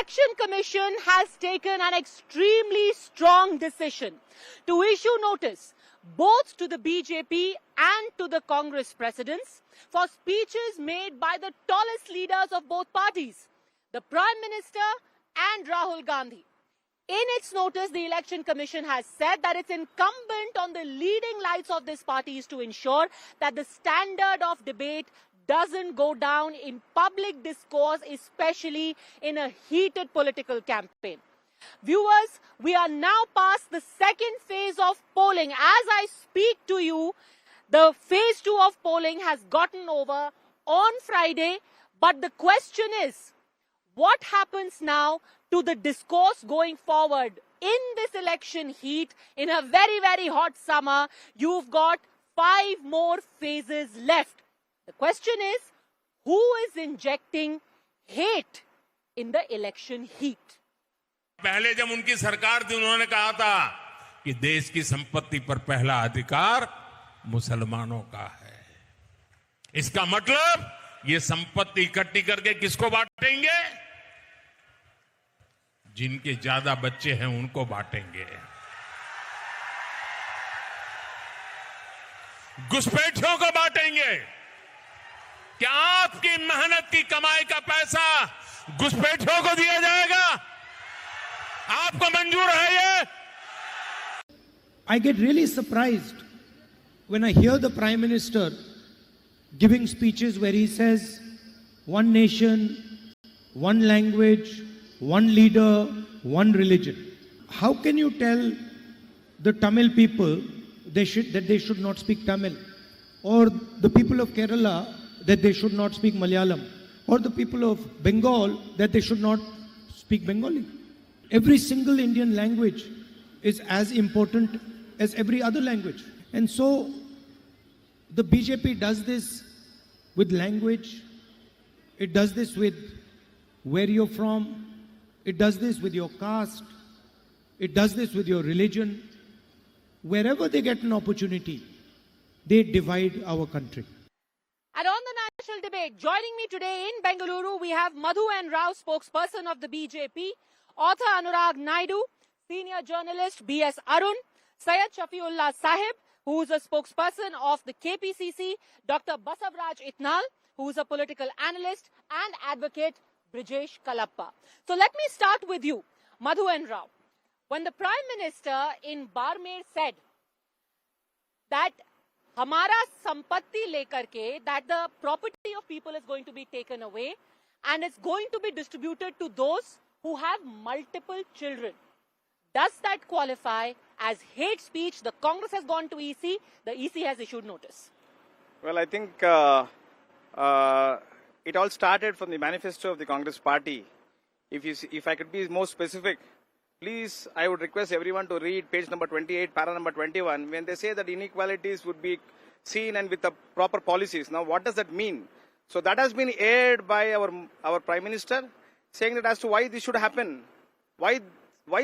Election Commission has taken an extremely strong decision to issue notice both to the BJP and to the Congress presidents for speeches made by the tallest leaders of both parties, the Prime Minister and Rahul Gandhi. In its notice, the Election Commission has said that it's incumbent on the leading lights of these parties to ensure that the standard of debate doesn't go down in public discourse, especially in a heated political campaign. Viewers, we are now past the second phase of polling. As I speak to you, the phase 2 of polling has gotten over on Friday. But the question is, what happens now to the discourse going forward in this election heat in a very, very hot summer? You've got 5 more phases left. The question is, who is injecting hate in the election heat? पहले जब उनकी सरकार थी उन्होंने कहा था कि देश की संपत्ति पर पहला अधिकार मुसलमानों का है। इसका मतलब ये संपत्ति इकट्ठी करके किसको बांटेंगे? जिनके ज्यादा बच्चे हैं उनको बांटेंगे। घुसपैठियों को बांटेंगे। क्या आपकी मेहनत की कमाई का पैसा घुसपैठियों को दिया जाएगा? आपको मंजूर है ये? I get really surprised when I hear the Prime Minister giving speeches where he says, one nation, one language, one leader, one religion. How can you tell the Tamil people that they should not speak Tamil? Or the people of Kerala that they should not speak Malayalam? Or the people of Bengal that they should not speak Bengali? Every single Indian language is as important as every other language. And so the BJP does this with language, it does this with where you're from, it does this with your caste, it does this with your religion. Wherever they get an opportunity, they divide our country. And on the national debate, joining me today in Bengaluru, we have Madhu N. Rao, spokesperson of the BJP, author Anurag Naidu, senior journalist B.S. Arun, Syed Shafiullah Sahib, who is a spokesperson of the KPCC, Dr. Basavraj Itnal, who is a political analyst, and advocate Brijesh Kalappa. So let me start with you, Madhu N. Rao. When the Prime Minister in Barmer said that Hamara Sampatti lekar ke, that the property of people is going to be taken away and it's going to be distributed to those who have multiple children, does that qualify as hate speech? The Congress has gone to EC, the EC has issued notice. Well, I think it all started from the manifesto of the Congress party. If I could be more specific, please, I would request everyone to read page number 28, para number 21, when they say that inequalities would be seen and with the proper policies. Now, what does that mean? So that has been aired by our Prime Minister, saying that as to why this should happen, why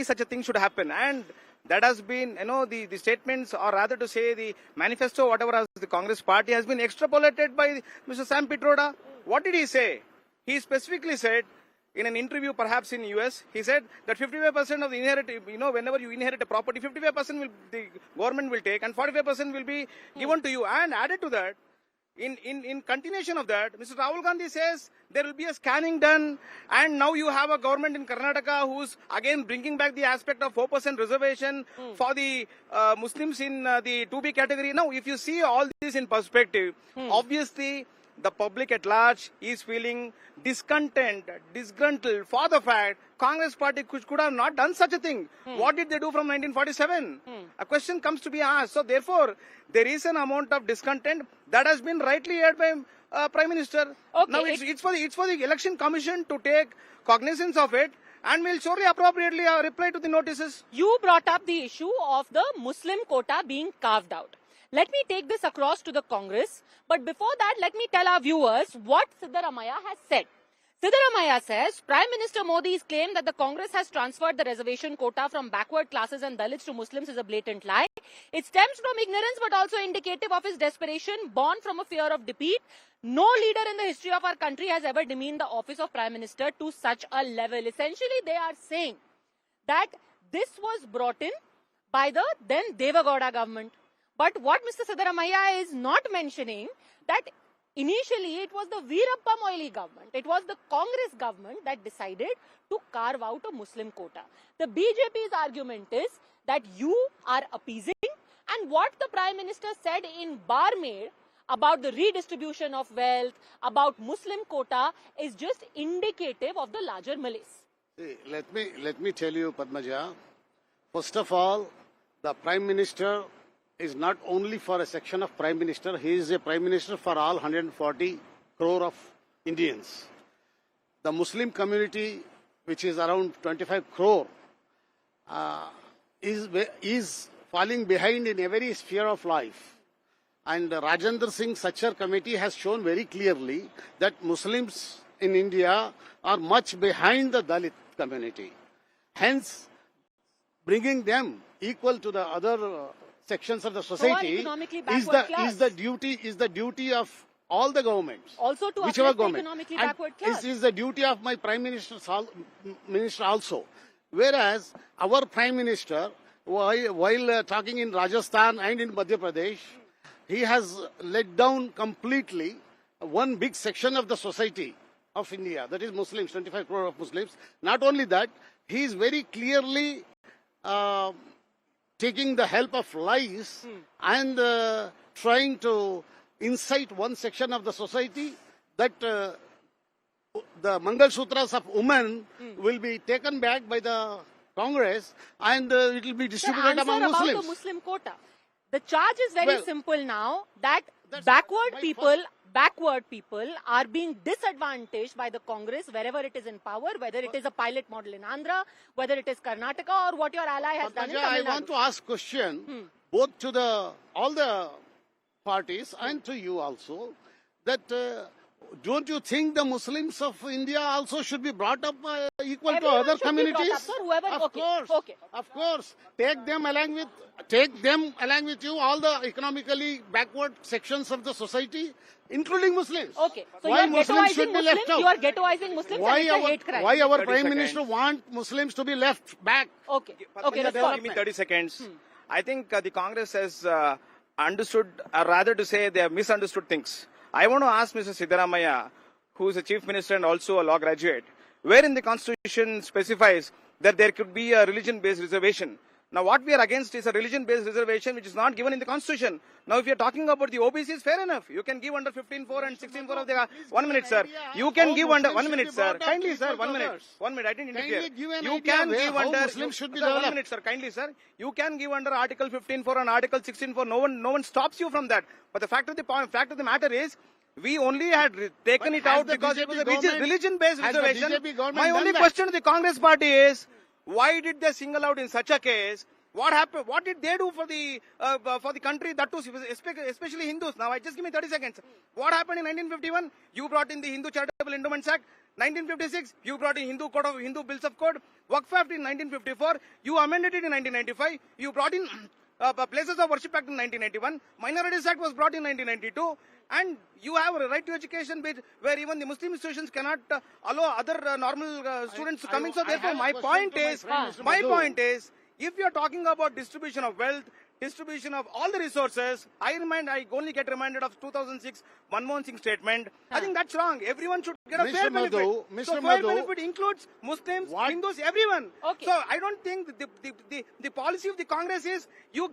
such a thing should happen. And that has been, the statements, or rather to say the manifesto, whatever has the Congress party, has been extrapolated by Mr. Sam Pitroda. What did he say? He specifically said, in an interview perhaps in US, he said that 55% of the inherit, whenever you inherit a property, 55% the government will take and 45% will be given to you. And added to that, in continuation of that, Mr. Rahul Gandhi says there will be a scanning done, and now you have a government in Karnataka who's again bringing back the aspect of 4% reservation for the Muslims in the 2B category. Now, if you see all this in perspective, obviously the public at large is feeling discontent, disgruntled for the fact Congress party could have not done such a thing. What did they do from 1947? A question comes to be asked. So therefore, there is an amount of discontent that has been rightly aired by Prime Minister. Okay. Now it's for the Election Commission to take cognizance of it, and will surely appropriately reply to the notices. You brought up the issue of the Muslim quota being carved out. Let me take this across to the Congress. But before that, let me tell our viewers what Siddaramaiah has said. Siddaramaiah says Prime Minister Modi's claim that the Congress has transferred the reservation quota from backward classes and Dalits to Muslims is a blatant lie. It stems from ignorance but also indicative of his desperation born from a fear of defeat. No leader in the history of our country has ever demeaned the office of Prime Minister to such a level. Essentially, they are saying that this was brought in by the then Devagowda government. But what Mr. Siddaramaiah is not mentioning that initially it was the Veerappa Moily government, it was the Congress government that decided to carve out a Muslim quota. The BJP's argument is that you are appeasing, and what the Prime Minister said in Barmer about the redistribution of wealth, about Muslim quota is just indicative of the larger malaise. See, let me tell you, Padmaja. First of all, the Prime Minister is not only for a section of Prime Minister, he is a Prime Minister for all 140 crore of Indians. The Muslim community, which is around 25 crore, is falling behind in every sphere of life. And the Rajendra Singh Sachar committee has shown very clearly that Muslims in India are much behind the Dalit community. Hence, bringing them equal to the other sections of the society is the duty of all the governments. Also to whichever uplift the government. economically And backward class. is the duty of my Prime Minister also. Whereas our Prime Minister, while talking in Rajasthan and in Madhya Pradesh, he has let down completely one big section of the society of India, that is Muslims, 25 crore of Muslims. Not only that, he is very clearly taking the help of lies and trying to incite one section of the society that the Mangal Sutras of women will be taken back by the Congress and it will be distributed among About Muslims. the Muslim quota. The charge is very Well, simple now that that's backward my people are being disadvantaged by the Congress wherever it is in power, whether it is a pilot model in Andhra, whether it is Karnataka or what your ally has done in Padmaja, I Tamil want Nadu. to ask question both to all the parties and to you also that don't you think the Muslims of India also should be brought up equal Everyone to other should be brought communities? up, sir, whoever- Of okay, course, okay. of course. Take them along with you all the economically backward sections of the society, including Muslims. Okay, so Why you are Muslims ghettoizing should be left Muslims, out? you are ghettoizing Muslims and it's a hate crime. Why our 30 Prime seconds. Minister want Muslims to be left back? Okay, Okay, let's just go. give me 30 seconds. I think the Congress has understood, or rather to say they have misunderstood things. I want to ask Mr. Siddaramaiah, who is a chief minister and also a law graduate, where in the constitution specifies that there could be a religion-based reservation. Now, what we are against is a religion-based reservation which is not given in the constitution. Now, if you are talking about the OBCs, fair enough. You can give under 15.4 and 16.4 of the... 1 minute, sir. You can give under... 1 minute, sir. Kindly, sir. 1 minute. 1 minute. I didn't interfere. Kindly give an You idea can where give how under... Muslims should be Sir, 1 developed. minute, sir. Kindly, sir. You can give under Article 15.4 and Article 16.4. No one stops you from that. But the fact of the matter is, we only had taken But it has out the because it BJP was a government- religion-based has the reservation. BJP government My done only that? question to the Congress party is, why did they single out in such a case? What happened? What did they do for the country? That too, especially Hindus. Now, just give me 30 seconds. What happened in 1951? You brought in the Hindu Charitable Endowments Act. 1956, you brought in Hindu Bills of Code. Waqf Act in 1954. You amended it in 1995. You brought in Places of Worship Act in 1991. Minorities Act was brought in 1992. And you have a right to education bit where even the Muslim institutions cannot allow other normal students to come in. So I therefore, have a my question point to my is, friend, Mr. my Madhu. point is, if you are talking about distribution of wealth, distribution of all the resources, I only get reminded of 2006 Manmohan Singh statement. I think that's wrong. Everyone should get a Mr. fair benefit. Madhu, So Mr. fair Madhu, benefit includes Muslims, what- Hindus, everyone. Okay. So I don't think the policy of the Congress is you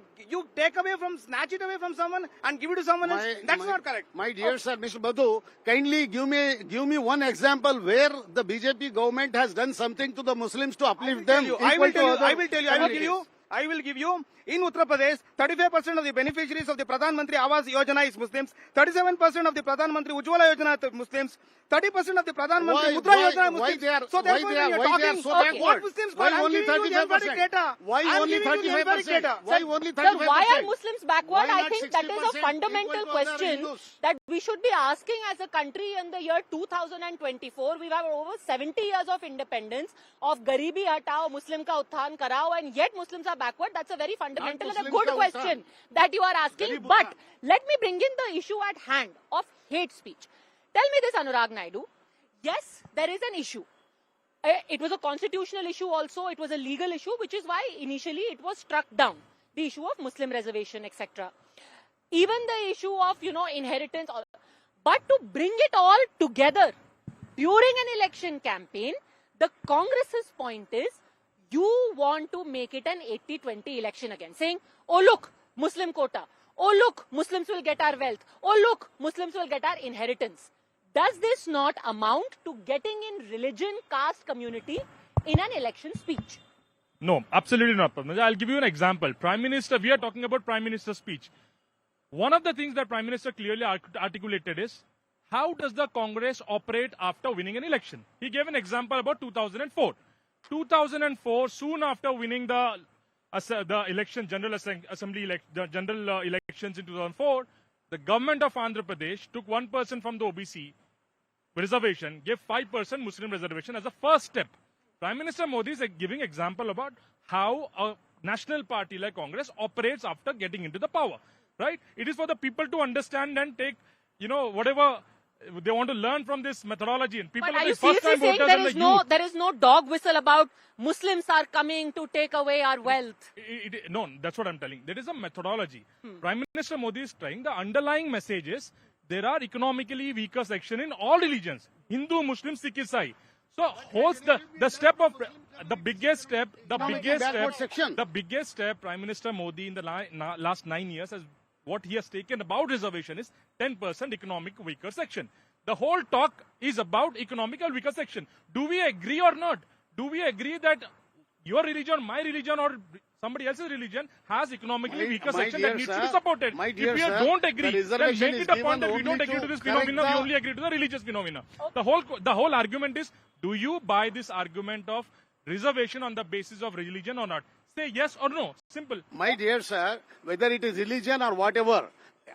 take away from, snatch it away from someone and give it to someone else. That's not correct. My dear sir, Mr. Madhu, kindly give me one example where the BJP government has done something to the Muslims to uplift them. I will equal to tell you. other I will tell you. I will give you, in Uttar Pradesh, 35% of the beneficiaries of the Pradhan Mantri Awas Yojana is Muslims, 37% of the Pradhan Mantri Ujjwala Yojana is Muslims, 30% of the Pradhan Mantri Mudra Yojana is Muslims. So therefore, when you are talking, what Muslims got, I'm giving you the empiric data. Why only 35%? Why only 35%? Sir, why are Muslims backward? Why I not think that is 60% a fundamental equal to other question Hindus? that we should be asking as a country in the year 2024. We have over 70 years of independence, of Garibi Hatao, Muslim ka Utthan Karao, and yet Muslims are backward. That's a very fundamental and a Muslims good ka question Utthan. that you are asking. Garib But Utthan. let me bring in the issue at hand of hate speech. Tell me this, Anurag Naidu. Yes, there is an issue. It was a constitutional issue also. It was a legal issue, which is why initially it was struck down. The issue of Muslim reservation, etc. Even the issue of, inheritance. But to bring it all together during an election campaign, the Congress's point is you want to make it an 80-20 election again. Saying, oh look, Muslim quota. Oh look, Muslims will get our wealth. Oh look, Muslims will get our inheritance. Does this not amount to getting in religion, caste, community in an election speech? No, absolutely not. I'll give you an example. Prime Minister, we are talking about Prime Minister's speech. One of the things that Prime Minister clearly articulated is, how does the Congress operate after winning an election? He gave an example about 2004. 2004, soon after winning the election, general elections in 2004, the government of Andhra Pradesh took 1% from the OBC reservation, gave 5% Muslim reservation as a first step. Prime Minister Modi is giving example about how a national party like Congress operates after getting into the power, right? It is for the people to understand and take, whatever they want to learn from this methodology. And people But are are you the first seriously time saying voters and the youth. there is no dog whistle about Muslims are coming to take away our wealth? No, that's what I'm telling. There is a methodology. Prime Minister Modi is trying. The underlying message is there are economically weaker section in all religions. Hindu, Muslim, Sikh, Isai. So, the step of the biggest step, the biggest step Prime Minister Modi in the last 9 years has what he has taken about reservation is 10% economic weaker section. The whole talk is about economical weaker section. Do we agree or not? Do we agree that your religion, my religion, or somebody else's religion has economically weaker section that needs to be supported? If we don't agree, then make it a point that we don't agree to this phenomena, we only agree to the religious phenomena. Okay. The whole argument is, do you buy this argument of reservation on the basis of religion or not? Say yes or no. Simple. My dear sir, whether it is religion or whatever,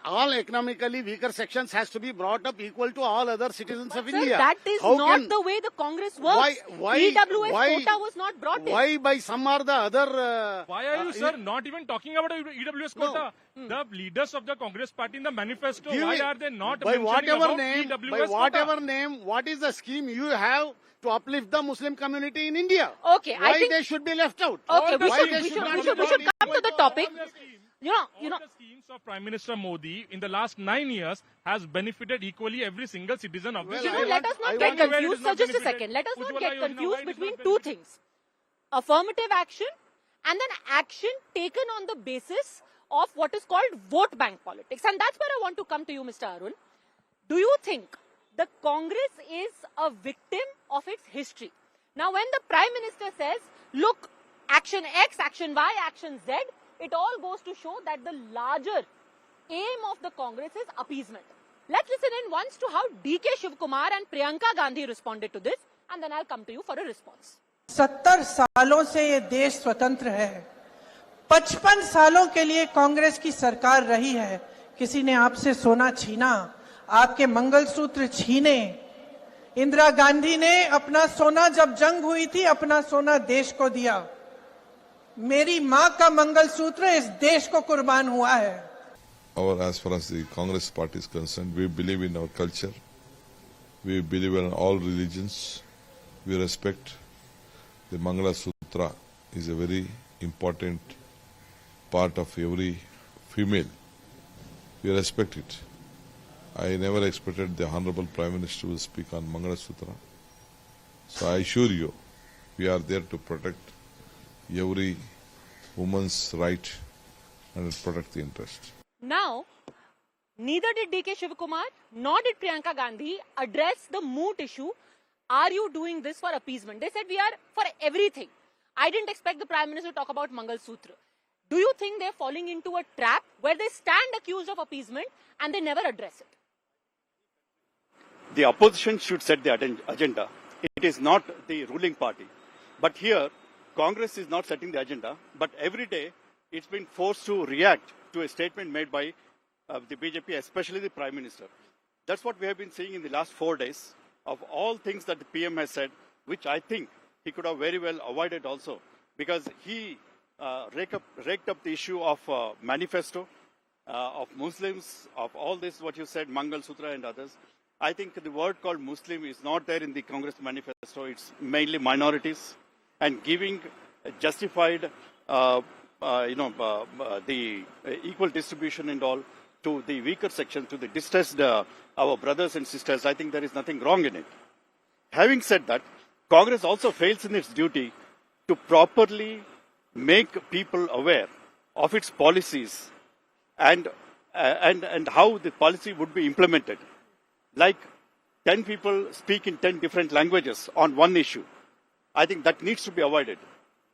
all economically weaker sections has to be brought up equal to all other citizens of Sir, India. that is not the way the Congress works. EWS quota was not brought in. Why by some or the other... Why are you, sir, not even talking about EWS quota? The leaders of the Congress party in the manifesto, why are they not by mentioning whatever about name, EWS by quota? whatever name, what is the scheme you have to uplift the Muslim community in India? Okay, Why I think they should be left out? Okay, we Why they should not come to the topic. All the schemes of Prime Minister Modi in the last 9 years has benefited equally every single citizen of this country. Let us not get confused, sir. Just a second. Let us not get confused between two things. Affirmative action and then action taken on the basis of what is called vote bank politics. And that's where I want to come to you, Mr. Arun. Do you think the Congress is a victim of its history? Now, when the Prime Minister says, look, action X, action Y, action Z, it all goes to show that the larger aim of the Congress is appeasement. Let's listen in once to how DK Shivkumar and Priyanka Gandhi responded to this, and then I'll come to you for a response. 70 सालों से ये देश स्वतंत्र है, 55 सालों के लिए कांग्रेस की सरकार रही है. किसी ने आपसे सोना छीना, आपके मंगलसूत्र छीने. इंदिरा गांधी ने अपना सोना, जब जंग हुई थी, अपना सोना देश को दिया. मेरी मां का मंगलसूत्र इस देश को कुर्बान हुआ है. As far as the Congress party is concerned, we believe in our culture. We believe in all religions. We respect the Mangala Sutra is a very important part of every female. We respect it. I never expected the Honorable Prime Minister to speak on Mangala Sutra. So I assure you, we are there to protect every woman's right and protect the interest. Now, neither did DK Shivkumar nor did Priyanka Gandhi address the moot issue. Are you doing this for appeasement? They said we are for everything. I didn't expect the Prime Minister to talk about Mangal Sutra. Do you think they're falling into a trap where they stand accused of appeasement and they never address it? The opposition should set the agenda. It is not the ruling party. But here, Congress is not setting the agenda, but every day it's been forced to react to a statement made by the BJP, especially the Prime Minister. That's what we have been seeing in the last 4 days. Of all things that the PM has said, which I think he could have very well avoided also, because he raked up the issue of manifesto, of Muslims, of all this, what you said, Mangal Sutra and others. I think the word called Muslim is not there in the Congress manifesto. It's mainly minorities, and giving justified, the equal distribution and all to the weaker section, to the distressed, our brothers and sisters. I think there is nothing wrong in it. Having said that, Congress also fails in its duty to properly make people aware of its policies and how the policy would be implemented. Like 10 people speak in 10 different languages on one issue. I think that needs to be avoided.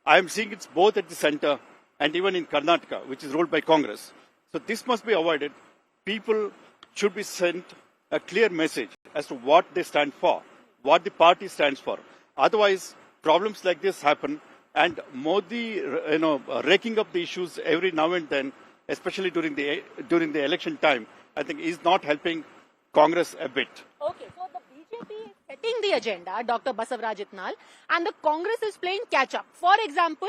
I am seeing it's both at the center and even in Karnataka, which is ruled by Congress. So this must be avoided. People should be sent a clear message as to what they stand for, what the party stands for. Otherwise, problems like this happen, and Modi, raking up the issues every now and then, especially during the election time, I think is not helping Congress a bit. Okay, so the BJP is setting the agenda, Dr. Basavaraj Itnal, and the Congress is playing catch-up. For example,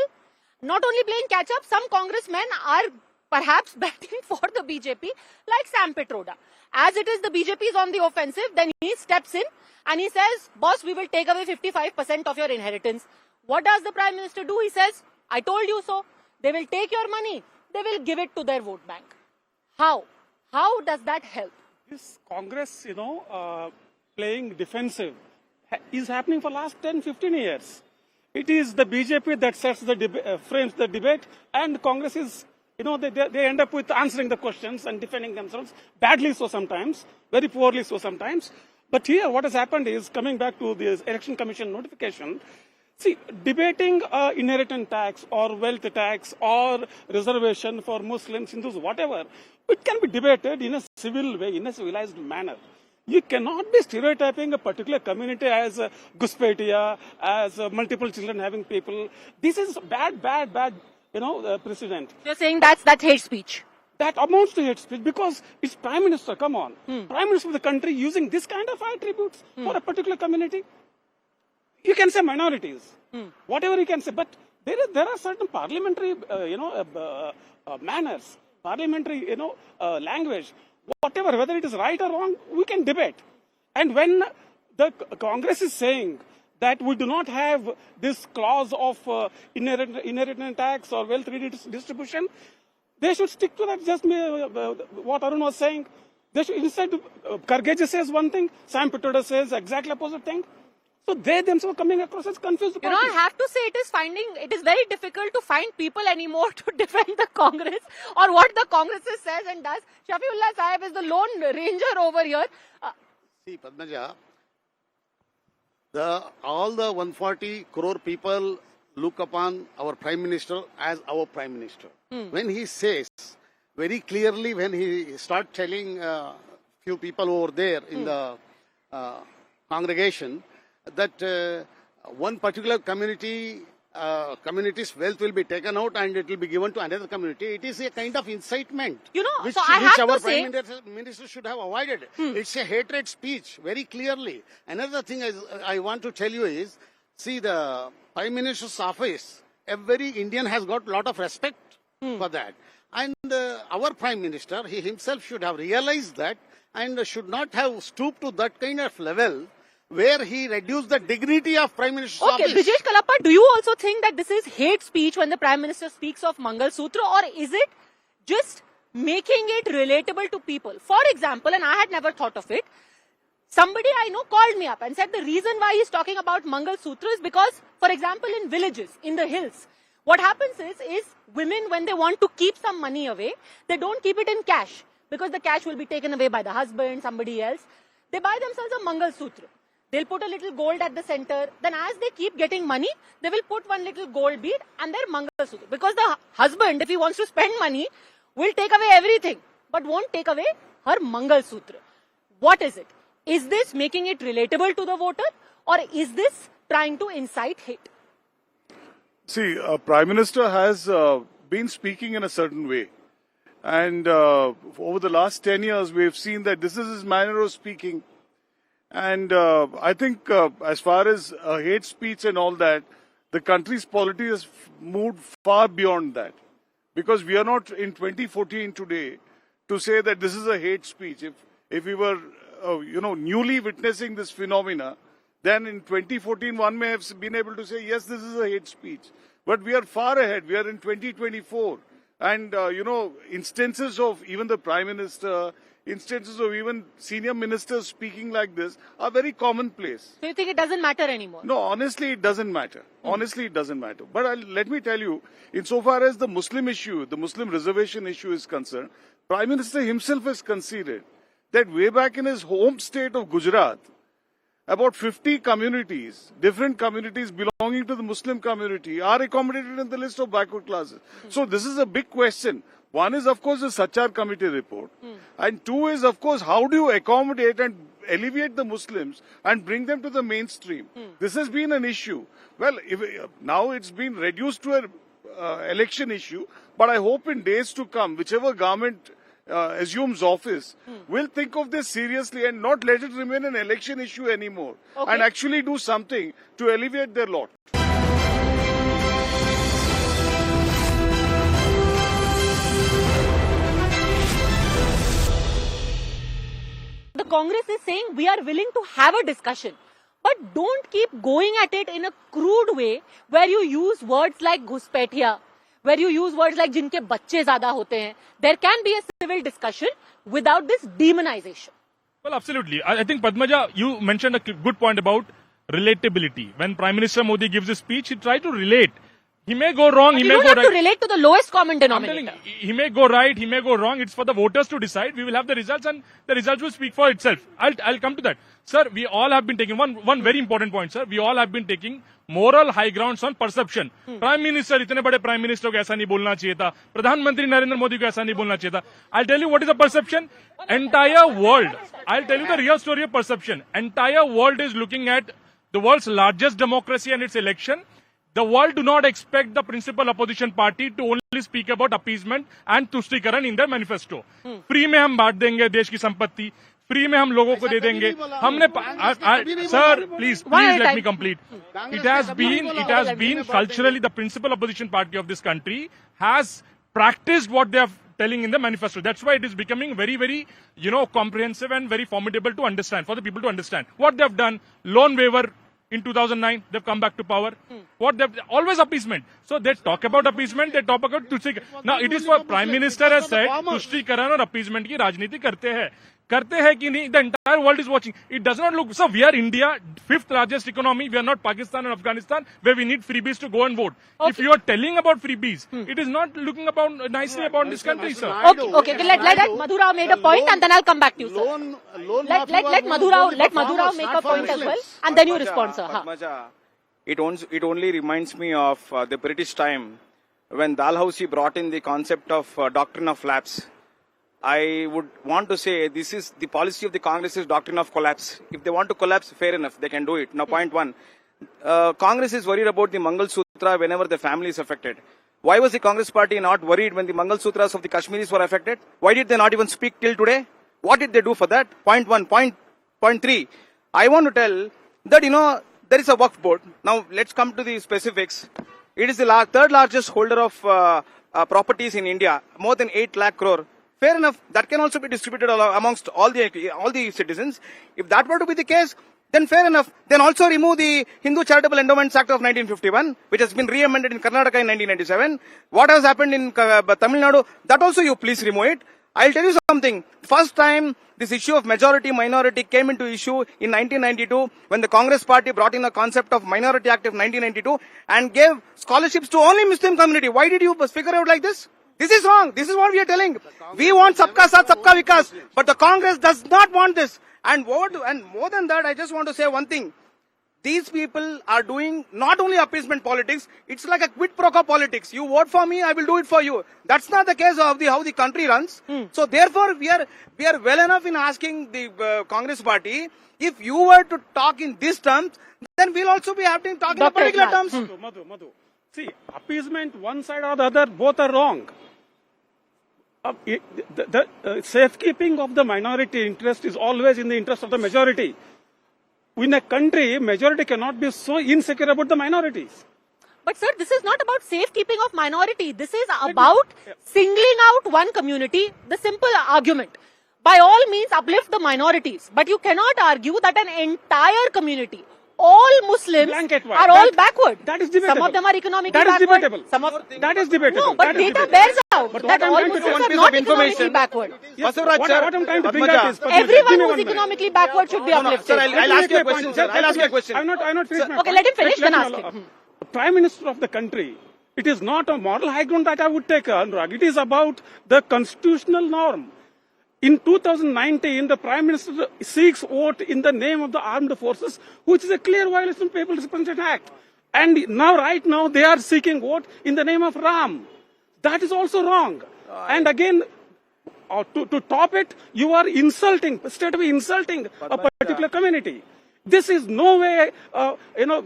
not only playing catch-up, some congressmen are perhaps batting for the BJP, like Sam Petroda. As it is, the BJP is on the offensive, then he steps in and he says, boss, we will take away 55% of your inheritance. What does the Prime Minister do? He says, I told you so. They will take your money. They will give it to their vote bank. How? How does that help? This Congress, playing defensive is happening for last 10, 15 years. It is the BJP that sets the frames the debate, and Congress is, they end up with answering the questions and defending themselves, badly so sometimes, very poorly so sometimes. But here what has happened is, coming back to the Election Commission notification, see, debating inheritance tax or wealth tax or reservation for Muslims, Hindus, whatever, it can be debated in a civil way, in a civilized manner. You cannot be stereotyping a particular community as Guspetiya, as multiple children having people. This is bad, precedent. You're saying that's hate speech? That amounts to hate speech because it's Prime Minister, come on. Prime Minister of the country using this kind of attributes for a particular community. You can say minorities, whatever you can say, but there are certain parliamentary, manners, parliamentary, language, whatever, whether it is right or wrong, we can debate. And when the Congress is saying that we do not have this clause of inheritance tax or wealth redistribution, they should stick to that. Just what Arun was saying. They should, instead, Kargeji says one thing, Sam Petroda says exactly opposite thing. So they themselves are coming across as confused. I have to say it is very difficult to find people anymore to defend the Congress or what the Congress says and does. Shafiullah Sahib is the lone ranger over here. See, Padmaja, all the 140 crore people look upon our Prime Minister as our Prime Minister. When he says very clearly, when he starts telling few people over there in the congregation, that one particular community's wealth will be taken out and it will be given to another community. It is a kind of incitement, which our Prime Minister should have avoided. It's a hatred speech, very clearly. Another thing I want to tell you is, see, the Prime Minister's office, every Indian has got a lot of respect for that. And our Prime Minister, he himself should have realized that and should not have stooped to that kind of level where he reduced the dignity of Prime Minister's office. Okay, Brijesh Kalappa, do you also think that this is hate speech when the Prime Minister speaks of Mangal Sutra, or is it just making it relatable to people? For example, and I had never thought of it, somebody I know called me up and said the reason why he's talking about Mangal Sutra is because, for example, in villages, in the hills, what happens is women, when they want to keep some money away, they don't keep it in cash because the cash will be taken away by the husband, somebody else. They buy themselves a Mangal Sutra. They'll put a little gold at the center. Then as they keep getting money, they will put one little gold bead and their Mangalsutra. Because the husband, if he wants to spend money, will take away everything, but won't take away her Mangalsutra. What is it? Is this making it relatable to the voter, or is this trying to incite hate? See, Prime Minister has been speaking in a certain way. And over the last 10 years, we have seen that this is his manner of speaking. And I think as far as hate speech and all that, the country's polity has moved far beyond that. Because we are not in 2014 today to say that this is a hate speech. If we were, newly witnessing this phenomena, then in 2014 one may have been able to say, yes, this is a hate speech. But we are far ahead. We are in 2024. And, instances of even the Prime Minister, instances of even senior ministers speaking like this are very commonplace. So you think it doesn't matter anymore? No, honestly, it doesn't matter. Honestly, it doesn't matter. But let me tell you, insofar as the Muslim issue, the Muslim reservation issue is concerned, Prime Minister himself has conceded that way back in his home state of Gujarat, about 50 communities, different communities belonging to the Muslim community are accommodated in the list of backward classes. So this is a big question. One is, of course, the Sachar Committee report. And two is, of course, how do you accommodate and alleviate the Muslims and bring them to the mainstream? This has been an issue. Well, now it's been reduced to an election issue, but I hope in days to come, whichever government assumes office, will think of this seriously and not let it remain an election issue anymore, and actually do something to alleviate their lot. The Congress is saying we are willing to have a discussion, but don't keep going at it in a crude way where you use words like घुसपैठिया, where you use words like जिनके बच्चे ज़्यादा होते हैं. There can be a civil discussion without this demonization. Well, absolutely. I think, Padmaja, you mentioned a good point about relatability. When Prime Minister Modi gives a speech, he tries to relate. He may go wrong, he may go right. You don't have to relate to the lowest common denominator. I'm telling you, he may go right, he may go wrong. It's for the voters to decide. We will have the results and the results will speak for itself. I'll come to that. Sir, we all have been taking one very important point, sir. We all have been taking moral high grounds on perception. Prime Minister, इतने बड़े Prime Minister को ऐसा नहीं बोलना चाहिए था. प्रधानमंत्री नरेंद्र मोदी को ऐसा नहीं बोलना चाहिए था. I'll tell you what is the perception. Entire world. I'll tell you the real story of perception. Entire world is looking at the world's largest democracy and its election. The world do not expect the principal opposition party to only speak about appeasement and तुष्टीकरण in their manifesto. Free में हम बांट देंगे देश की संपत्ति. Free में हम लोगों को दे देंगे. हमने sir, please let me complete. It has been culturally the principal opposition party of this country has practiced what they are telling in the manifesto. That's why it is becoming very, very, comprehensive and very formidable to understand, for the people to understand. What they have done, loan waiver in 2009, they've come back to power. What they've always appeasement. So they talk about appeasement, they talk about तुष्टीकरण. Now it is for Prime Minister has said तुष्टीकरण और appeasement की राजनीति करते हैं कि नहीं. The entire world is watching. It does not look. So we are India, 5th largest economy. We are not Pakistan and Afghanistan, where we need freebies to go and vote. Okay. If you are telling about freebies, it is not looking about nicely about this country, sir. Okay. Let Madhu Rao made a point, and then I'll come back to you, sir. Let Madhu Rao make a point as well, and then you respond, sir. It only reminds me of the British time when Dalhousie brought in the concept of doctrine of lapse. I would want to say this is the policy of the Congress is doctrine of collapse. If they want to collapse, fair enough, they can do it. Now, point one, Congress is worried about the Mangal Sutra whenever the family is affected. Why was the Congress party not worried when the Mangal Sutras of the Kashmiris were affected? Why did they not even speak till today? What did they do for that? Point one. Point three, I want to tell that, there is a Waqf board. Now, let's come to the specifics. It is the third largest holder of properties in India, more than 8 lakh crore. Fair enough, that can also be distributed amongst all the citizens. If that were to be the case, then fair enough. Then also remove the Hindu Charitable Endowments Act of 1951, which has been re-amended in Karnataka in 1997. What has happened in Tamil Nadu, that also you please remove it. I'll tell you something. First time this issue of majority-minority came into issue in 1992 when the Congress party brought in the concept of Minority Act of 1992 and gave scholarships to only Muslim community. Why did you figure out like this? This is wrong. This is what we are telling. We want Sabka Saath, Sabka Vikas. But the Congress does not want this. And more than that, I just want to say one thing. These people are doing not only appeasement politics, it's like a quid pro quo politics. You vote for me, I will do it for you. That's not the case of how the country runs. So therefore, we are well enough in asking the Congress party, if you were to talk in these terms, then we'll also be having to talk in particular terms. Madhu. See, appeasement, one side or the other, both are wrong. The safekeeping of the minority interest is always in the interest of the majority. In a country, majority cannot be so insecure about the minorities. But sir, this is not about safekeeping of minority. This is about singling out one community. The simple argument. By all means, uplift the minorities. But you cannot argue that an entire community, all Muslims are all backward. That is debatable. Some of them are economically that is backward. debatable. That is debatable. No, but that data bears out but that all Muslims are not economically backward. What I'm trying to bring out is... Everyone who is economically backward should be uplifted. Sir, I'll ask you a question. Sir, I'll ask you a question. I'm not finished. Okay, let him finish, then ask him. The Prime Minister of the country, it is not a moral high ground that I would take, Anurag. It is about the constitutional norm. In 2019, the Prime Minister seeks vote in the name of the armed forces, which is a clear violation of People's Representation Act. And now, right now, they are seeking vote in the name of Ram. That is also wrong. And again, to top it, you are insulting, straightaway insulting a particular community. This is no way,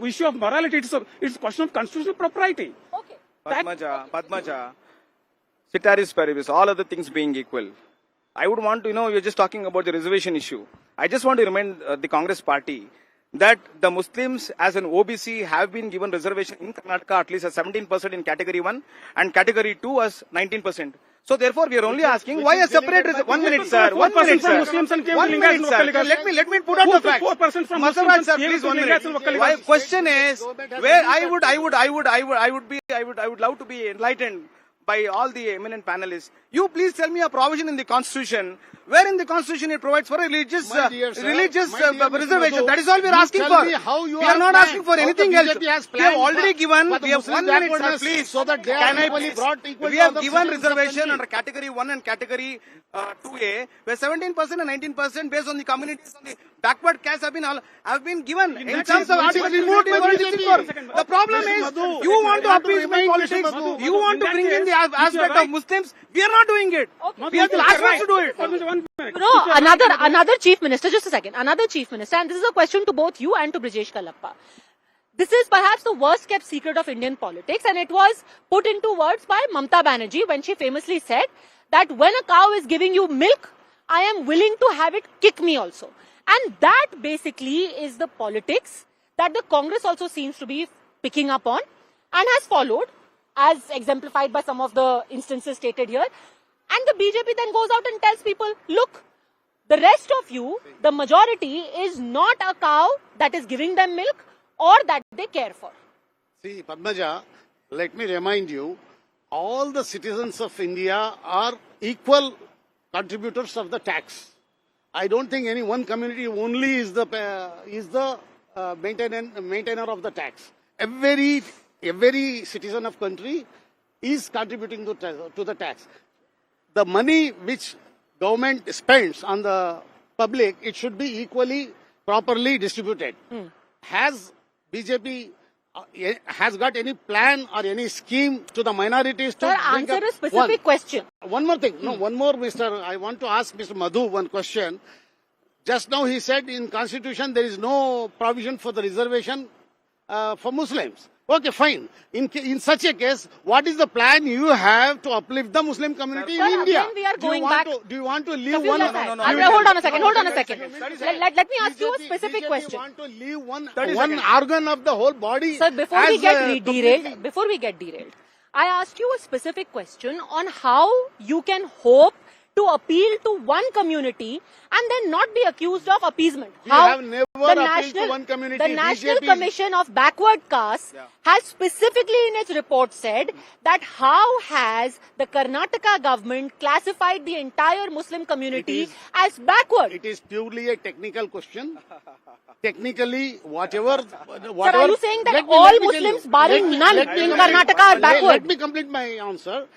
issue of morality. It's a question of constitutional propriety. Okay. Padmaja, ceteris paribus, all other things being equal, I would want to, you're just talking about the reservation issue. I just want to remind the Congress party that the Muslims as an OBC have been given reservation in Karnataka at least as 17% in category 1 and category 2 as 19%. So therefore, we are only asking why a separate reservation. 1 minute, sir. 1 minute, sir. 1 minute, sir. Let me put out the facts. 4% from Masaraj, sir, please 1 minute. My question is, where I would love to be enlightened by all the eminent panelists. You please tell me a provision in the Constitution where in the Constitution it provides for religious reservation. That is all we are asking for. We are not asking for anything else. We have already given. We have 1 minute, sir, please. So that they Can are I equally please? brought equal We to have other given citizens of the reservation country. under category 1 and category 2A, where 17% and 19% based on the communities on the backward caste have been given in terms of articles removed in the problem is you want to appeasement politics. You want to bring in the aspect of Muslims. We are not doing it. We are the last ones to do it. No, another chief minister, just a second, another chief minister, and this is a question to both you and to Brijesh Kalappa. This is perhaps the worst kept secret of Indian politics, and it was put into words by Mamta Banerjee when she famously said that when a cow is giving you milk, I am willing to have it kick me also. And that basically is the politics that the Congress also seems to be picking up on and has followed, as exemplified by some of the instances stated here. And the BJP then goes out and tells people, look, the rest of you, the majority, is not a cow that is giving them milk or that they care for. See, Padmaja, let me remind you, all the citizens of India are equal contributors of the tax. I don't think any one community only is the maintainer of the tax. Every citizen of country is contributing to the tax. The money which government spends on the public, it should be equally, properly distributed. Has BJP has got any plan or any scheme to the minorities to Sir, bring answer up a specific question. One more thing. No, one more, Mr. I want to ask Mr. Madhu one question. Just now he said in Constitution there is no provision for the reservation for Muslims. Okay, fine. In such a case, what is the plan you have to uplift the Muslim community Sir, in India? again we are going back. Do you want to leave Shafeel one? Asad, hold on a second. Let me ask you a specific question. You want to leave one organ of the whole body? Sir, before we get derailed, I asked you a specific question on how you can hope to appeal to one community and then not be accused of appeasement. We have never appealed to one community. The National BJP Commission of Backward Castes has specifically in its report said that how has the Karnataka government classified the entire Muslim community as backward? It is purely a technical question. Technically, whatever. Sir, are you saying that all Muslims, barring none in Karnataka, are backward? Let me complete my answer.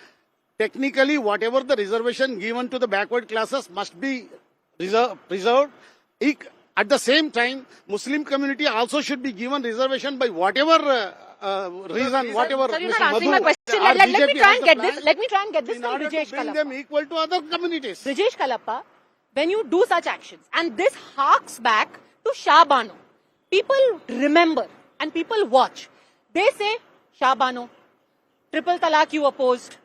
Technically, whatever the reservation given to the backward classes must be preserved. At the same time, Muslim community also should be given reservation by whatever reason, whatever. Sir, you're not Mr. answering Madhu my question. or Let me BJP try has and the get this. plan Let me try and get this in from order to Brijesh bring Kalappa. them equal to other communities. Brijesh Kalappa, when you do such actions, and this harks back to Shah Bano, people remember and people watch. They say, Shah Bano, triple talaq you opposed.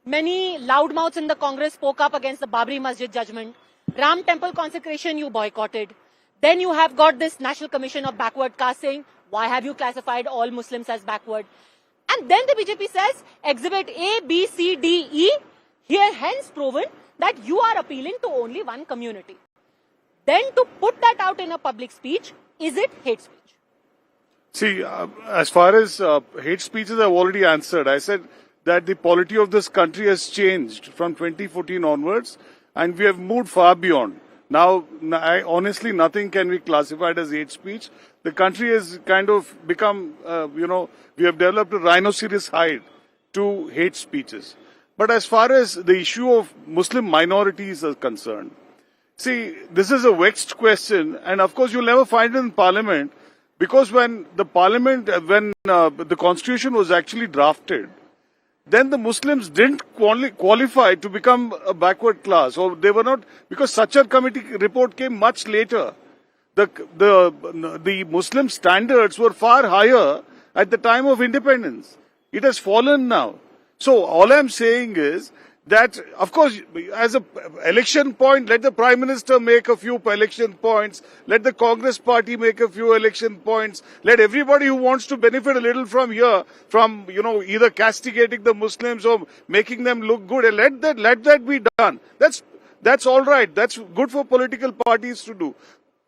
Many loudmouths in the Congress spoke up against the Babri Masjid judgment. Ram temple consecration you boycotted. Then you have got this National Commission of Backward Caste saying, why have you classified all Muslims as backward? And then the BJP says, exhibit A, B, C, D, E, here hence proven that you are appealing to only one community. Then to put that out in a public speech, is it hate speech? See, as far as hate speeches, I've already answered. I said that the polity of this country has changed from 2014 onwards, and we have moved far beyond. Now, honestly, nothing can be classified as hate speech. The country has kind of become, we have developed a rhinoceros hide to hate speeches. But as far as the issue of Muslim minorities is concerned, see, this is a vexed question, and of course, you'll never find it in Parliament, because when the Constitution was actually drafted, then the Muslims didn't qualify to become a backward class, or they were not, because Sachar Committee report came much later. The Muslim standards were far higher at the time of independence. It has fallen now. So all I'm saying is that, of course, as an election point, let the Prime Minister make a few election points, let the Congress party make a few election points, let everybody who wants to benefit a little from here, from, either castigating the Muslims or making them look good, let that be done. That's all right. That's good for political parties to do.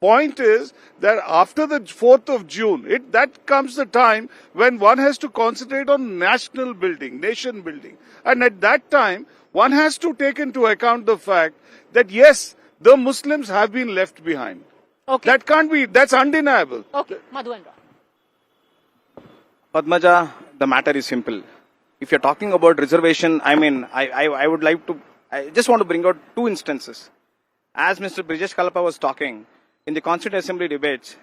Point is that after the 4th of June, that comes the time when one has to concentrate on national building, nation building. And at that time, one has to take into account the fact that yes, the Muslims have been left behind. Okay. That can't be, that's undeniable. Okay, Madhu and Ram. Padmaja, the matter is simple. If you're talking about reservation, I just want to bring out two instances. As Mr. Brijesh Kalappa was talking, in the Constituent Assembly debates,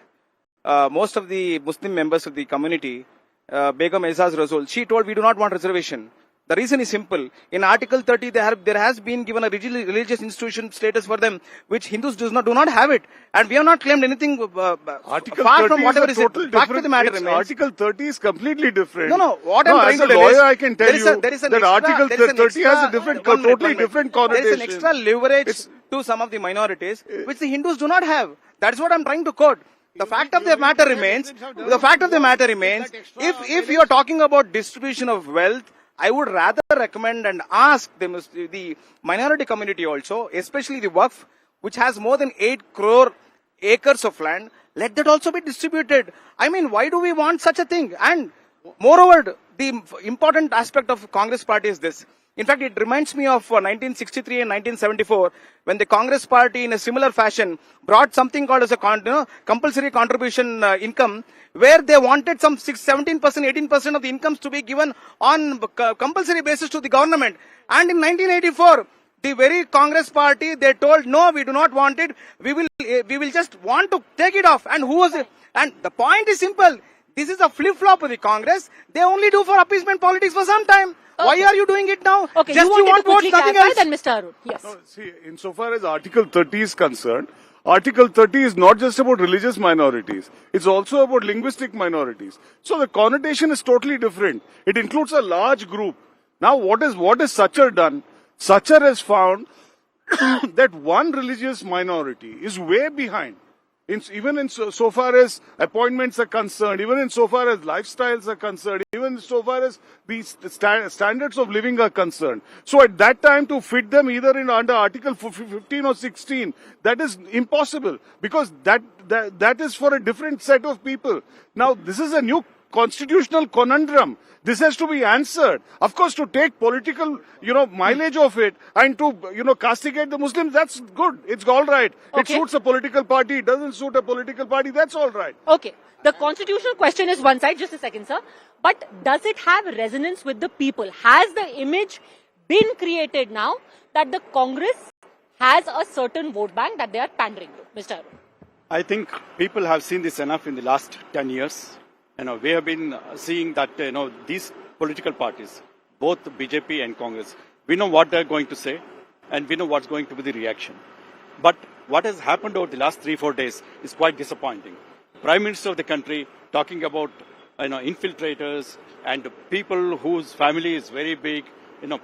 most of the Muslim members of the community, Begum Aizaz Rasool, she told we do not want reservation. The reason is simple. In Article 30, there has been given a religious institution status for them, which Hindus do not have it. And we have not claimed anything Article far 30 from whatever is it. total Fact of the matter different. remains. Article 30 is completely different. No, what I'm trying to as a tell lawyer, is, I can tell you there is that Article 30 has a different, totally different connotation. There is an extra leverage to some of the minorities, which the Hindus do not have. That's what I'm trying to quote. The fact of the matter remains, if you are talking about distribution of wealth, I would rather recommend and ask the minority community also, especially the Waqf, which has more than 8 crore acres of land, let that also be distributed. I mean, why do we want such a thing? And moreover, the important aspect of Congress party is this. In fact, it reminds me of 1963 and 1974, when the Congress party in a similar fashion brought something called as a compulsory contribution income, where they wanted some 17%, 18% of the incomes to be given on compulsory basis to the government. And in 1984, the very Congress party, they told, no, we do not want it. We will just want to take it off. And who was it? And the point is simple. This is a flip-flop of the Congress. They only do for appeasement politics for some time. Okay. Why are you doing it now? Okay, just you want votes, nothing else. Then Mr. Arun. Yes. No, see, insofar as Article 30 is concerned, Article 30 is not just about religious minorities. It's also about linguistic minorities. So the connotation is totally different. It includes a large group. Now, what is Sachar done? Sachar has found that one religious minority is way behind. Even in so far as appointments are concerned, even in so far as lifestyles are concerned, even so far as the standards of living are concerned. So at that time to fit them either under Article 15 or 16, that is impossible, because that is for a different set of people. Now this is a new constitutional conundrum. This has to be answered. Of course, to take political, mileage of it and to, castigate the Muslims, that's good. It's all right. Okay. It suits a political party. It doesn't suit a political party. That's all right. Okay. The constitutional question is one side. Just a second, sir. But does it have resonance with the people? Has the image been created now that the Congress has a certain vote bank that they are pandering to? Mr. Arun. I think people have seen this enough in the last 10 years. We have been seeing that, these political parties, both BJP and Congress, we know what they're going to say and we know what's going to be the reaction. But what has happened over the last 3-4 days is quite disappointing. Prime Minister of the country talking about, infiltrators and people whose family is very big,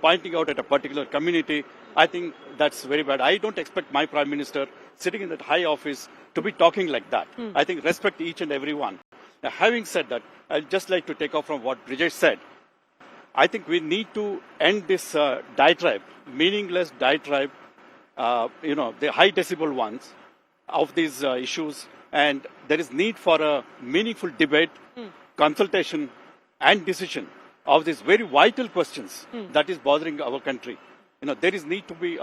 pointing out at a particular community. I think that's very bad. I don't expect my Prime Minister sitting in that high office to be talking like that. I think respect each and every one. Now, having said that, I'd just like to take off from what Brijesh said. I think we need to end this diatribe, meaningless diatribe, the high decibel ones of these issues. And there is need for a meaningful debate, consultation and decision of these very vital questions that is bothering our country. There is need to be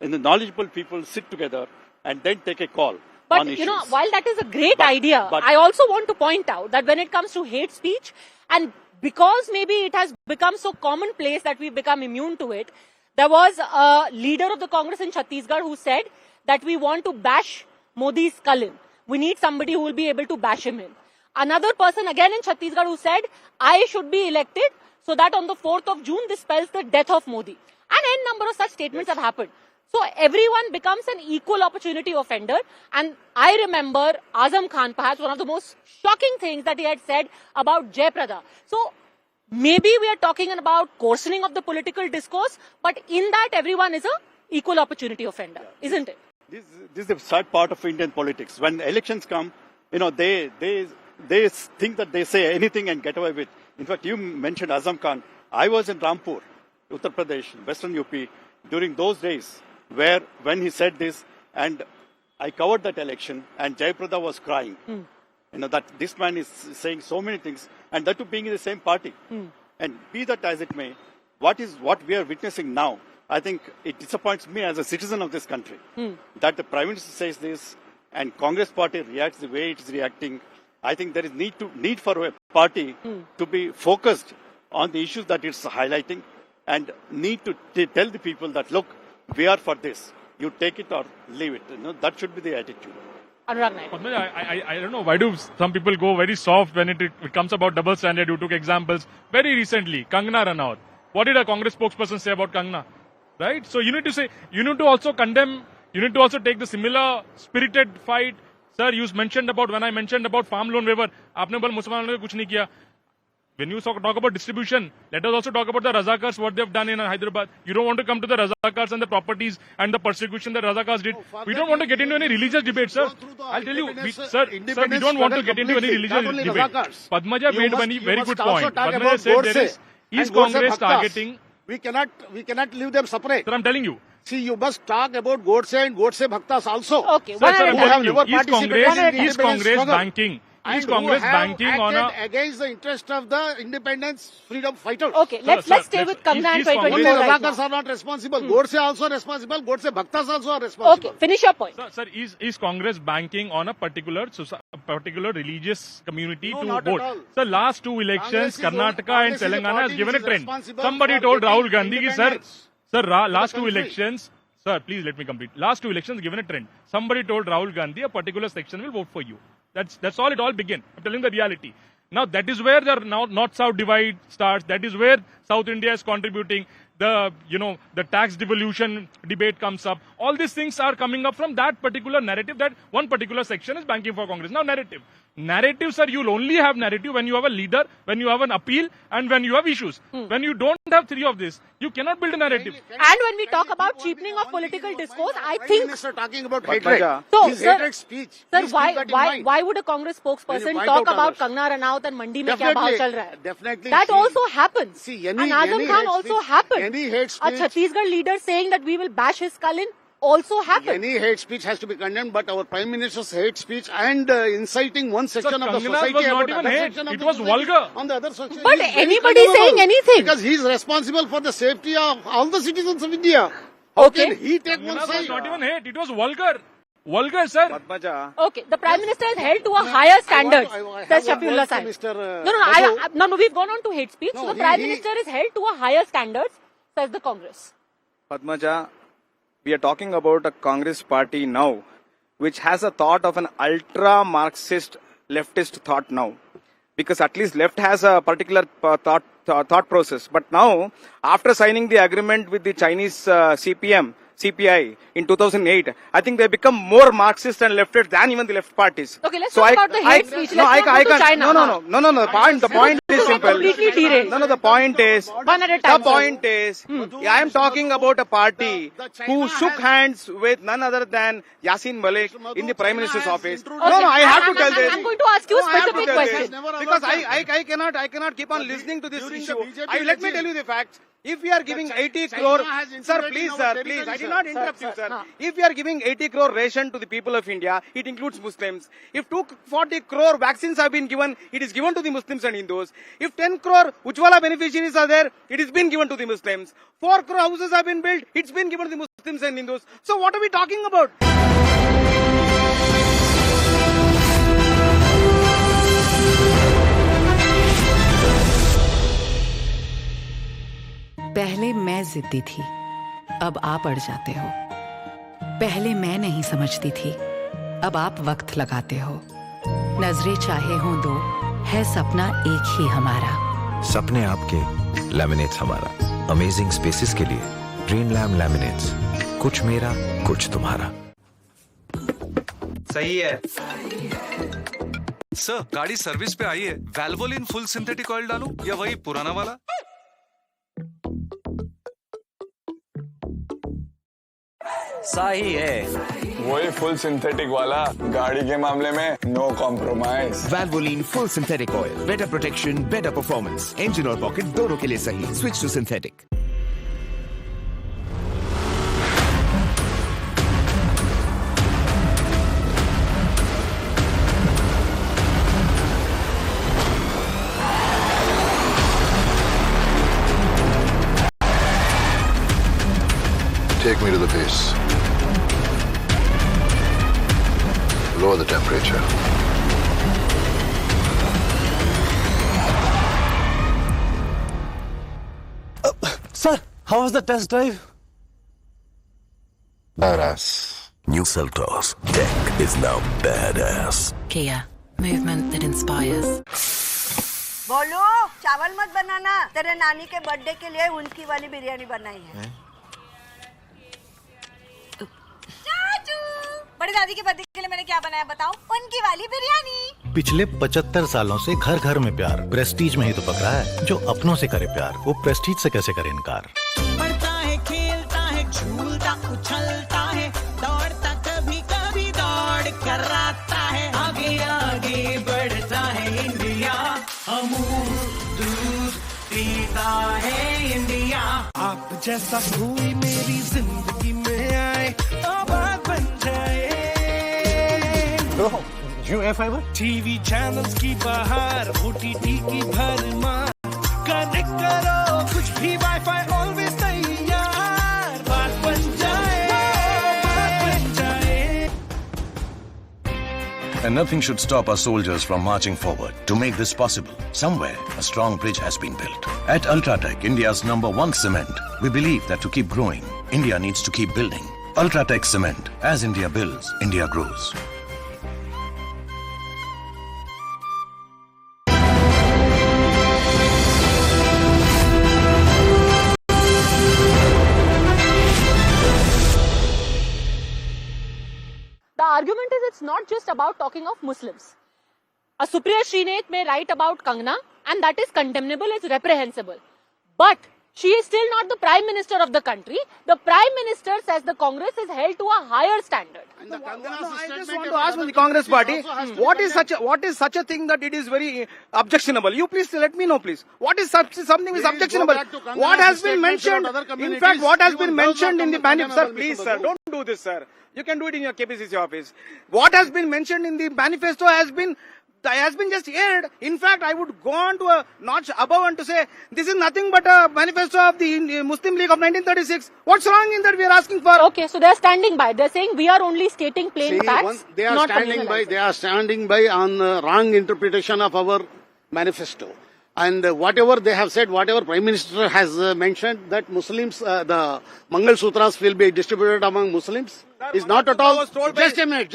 knowledgeable people sit together and then take a call. But, while that is a great idea, I also want to point out that when it comes to hate speech, and because maybe it has become so commonplace that we've become immune to it, there was a leader of the Congress in Chhattisgarh who said that we want to bash Modi's skull in. We need somebody who will be able to bash him in. Another person again in Chhattisgarh who said, I should be elected so that on the 4th of June this spells the death of Modi. And n number of such statements have happened. So everyone becomes an equal opportunity offender. And I remember Azam Khan, perhaps one of the most shocking things that he had said about Jayaprada. So maybe we are talking about coarsening of the political discourse, but in that everyone is an equal opportunity offender, isn't it? This is the sad part of Indian politics. When elections come, they think that they say anything and get away with. In fact, you mentioned Azam Khan. I was in Rampur, Uttar Pradesh, Western UP, during those days, when he said this, and I covered that election, and Jayaprada was crying. That this man is saying so many things, and that too being in the same party. And be that as it may, what we are witnessing now, I think it disappoints me as a citizen of this country, that the Prime Minister says this, and Congress party reacts the way it is reacting. I think there is need for a party to be focused on the issues that it's highlighting, and need to tell the people that, look, we are for this. You take it or leave it. That should be the attitude. Anurag Naik. I don't know, why do some people go very soft when it comes about double standard? You took examples very recently, Kangana Ranaut. What did a Congress spokesperson say about Kangana? Right? So you need to also condemn, you need to also take the similar spirited fight. Sir, when I mentioned about farm loan waiver, aapne bol Musliman ne kuch nahi kiya. When you talk about distribution, let us also talk about the Razakars, what they have done in Hyderabad. You don't want to come to the Razakars and the properties and the persecution that Razakars did. We don't want to get into any religious debate, sir. I'll tell you, sir, we don't want to get into any religious debate. Padmaja made one very good point. Padmaja said is Congress targeting... We cannot leave them separate. Sir, I'm telling you. See, you must talk about Godse and Godse Bhaktas also. Okay, sir, I'm telling you, is Congress banking? Is Congress banking on against the interest of the independence freedom fighters? Okay, let's stay with Kangana and 2024 Only right Razakars now. are not responsible. Godse also responsible. Godse Bhaktas also are responsible. Okay, finish your point. Sir, is Congress banking on a particular religious community No, to not vote? at all. Sir, last two elections, Congress Karnataka and is a Telangana has party given which a is trend. responsible Somebody for told Rahul getting Gandhi, independence last two country. elections, sir, please let me complete. Last two elections given a trend. Somebody told Rahul Gandhi a particular section will vote for you. That's all it all began. I'm telling the reality. Now that is where the North-South divide starts. That is where South India is contributing. The tax devolution debate comes up. All these things are coming up from that particular narrative that one particular section is banking for Congress. Now narrative. Narrative, sir, you'll only have narrative when you have a leader, when you have an appeal, and when you have issues. When you don't have three of this, you cannot build a narrative. And when we talk about cheapening of political discourse, I think... Minister talking about Padmaja. hatred. So, His sir- hatred speech. Sir, Please keep that in mind. why would a Congress When spokesperson you point talk out about others. Kangana Ranaut and Mandi mein kya bhav chal raha hai? Definitely. That also happens. See, and Azam Khan also happened. Any hate A speech, Chhattisgarh leader saying that we will bash his skull in also happened. any hate speech has to be condemned, but our Prime Minister's hate speech and inciting one section of the Kangana's society was not about even other hate. section of It the was society vulgar. on the other section. But He is very anybody saying condemnable anything. because he is responsible for the safety of all the citizens of India. How Okay. can he take one Kangana was side? not even hate. It was vulgar. Vulgar, sir. Padmaja. Okay, the Prime Minister is held to a higher standard, I says have one Shafiullah word to Sahib. Mr. No, we've gone on to hate speech. No, so the he- Prime he- Minister is held to a higher standard, says the Congress. Padmaja, we are talking about a Congress party now, which has a thought of an ultra-Marxist leftist thought now. Because at least left has a particular thought process. But now, after signing the agreement with the Chinese CPI in 2008, I think they become more Marxist and leftist than even the left parties. Okay, let's talk about the hate speech. Let's not go to China. No. The point is simple. Completely derailed. No, the point is, One at a time. I am talking about a party who shook hands with none other than Yasin Malik in the Prime Minister's office. Okay. I have to tell this. I'm going to ask you a specific question. Because I cannot keep on listening to this issue. Let me tell you the facts. If we are giving 80 crore, sir, please, I did not interrupt you, sir. If we are giving 80 crore ration to the people of India, it includes Muslims. If 240 crore vaccines have been given, it is given to the Muslims and Hindus. If 10 crore Ujjwala beneficiaries are there, it is been given to the Muslims. 4 crore houses have been built, it's been given to the Muslims and Hindus. So what are we talking about? पहले मैं जिद्दी थी, अब आप अड़ जाते हो। पहले मैं नहीं समझती थी, अब आप वक्त लगाते हो। नजरें चाहे हों दो, है सपना एक ही हमारा। सपने आपके, लैमिनेट्स हमारा। अमेजिंग स्पेसेस के लिए ड्रीमलैम लैमिनेट्स, कुछ मेरा कुछ तुम्हारा। सही है सर, गाड़ी सर्विस पे आई है। वैल्वोलिन फुल सिंथेटिक ऑयल डालूं या वही पुराना वाला? सही है, वही फुल सिंथेटिक वाला। गाड़ी के मामले में no compromise. Valvoline full synthetic oil, better protection, better performance, engine और पॉकेट दोनों के लिए सही। Switch to synthetic. Take me to the base. Lower the temperature. Sir, how was the test drive? Badass. New Seltos. Tech is now badass. Kia, movement that inspires. बोलो, चावल मत बनाना। तेरे नानी के बर्थडे के लिए उनकी वाली बिरयानी बनाई है। बड़ी दादी के बर्थडे के लिए मैंने क्या बनाया बताओ? उनकी वाली बिरयानी। पिछले 75 सालों से घर घर में प्यार प्रेस्टीज में ही तो पकड़ा है। जो अपनों से करे प्यार, वो प्रेस्टीज से कैसे करे इनकार? बढ़ता है, खेलता है, झूलता, उछलता है, दौड़ता, कभी कभी दौड़ कर आता है। आगे आगे बढ़ता है इंडिया, अमूल दूध पीता है इंडिया। आप जैसा कोई मेरी जिंदगी में आए तो बात बन जाए। जियो एयर फाइबर, टीवी चैनल्स की बहार, ओटीटी की भरमार, कनेक्ट करो कुछ भी, वाईफाई ऑलवेज तैयार। बात बन जाए, बात बन जाए। And nothing should stop our soldiers from marching forward. To make this possible, somewhere a strong bridge has been built. At Ultratech, India's #1 cement, we believe that to keep growing, India needs to keep building. Ultratech Cement. As India builds, India grows. The argument is it's not just about talking of Muslims. A Supriya Shrinek may write about Kangana and that is condemnable, it's reprehensible. But she is still not the Prime Minister of the country. The Prime Minister says the Congress is held to a higher standard. I just want to ask the Congress party, what is such a thing that it is very objectionable? You please let me know, please. What is something is objectionable? What has been mentioned? In fact, what has been mentioned in the manifesto? Sir, please, sir, don't do this, sir. You can do it in your KPCC office. What has been mentioned in the manifesto has been just aired. In fact, I would go on to a notch above and to say, this is nothing but a manifesto of the Muslim League of 1936. What's wrong in that we are asking for? Okay, so they're standing by. They're saying we are only stating plain facts. They are standing by on the wrong interpretation of our manifesto. And whatever they have said, whatever Prime Minister has mentioned, that Muslims, the Mangal Sutras will be distributed among Muslims, is not at all. Just a minute.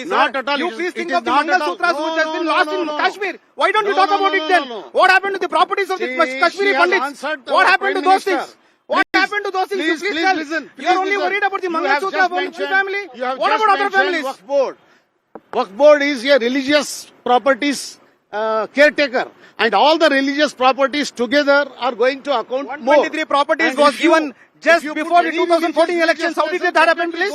Not at all. You please think of the Mangal Sutras which has been lost in Kashmir. Why don't you talk about it then? What happened to the properties of the Kashmiri Pandits? What happened to those things? What happened to those things? Please listen. You are only worried about the Mangal Sutra family. What about other families? Waqf Board. Waqf Board is a religious properties caretaker, and all the religious properties together are going to account more. 123 properties was given just before the 2014 elections. How did that happen, please?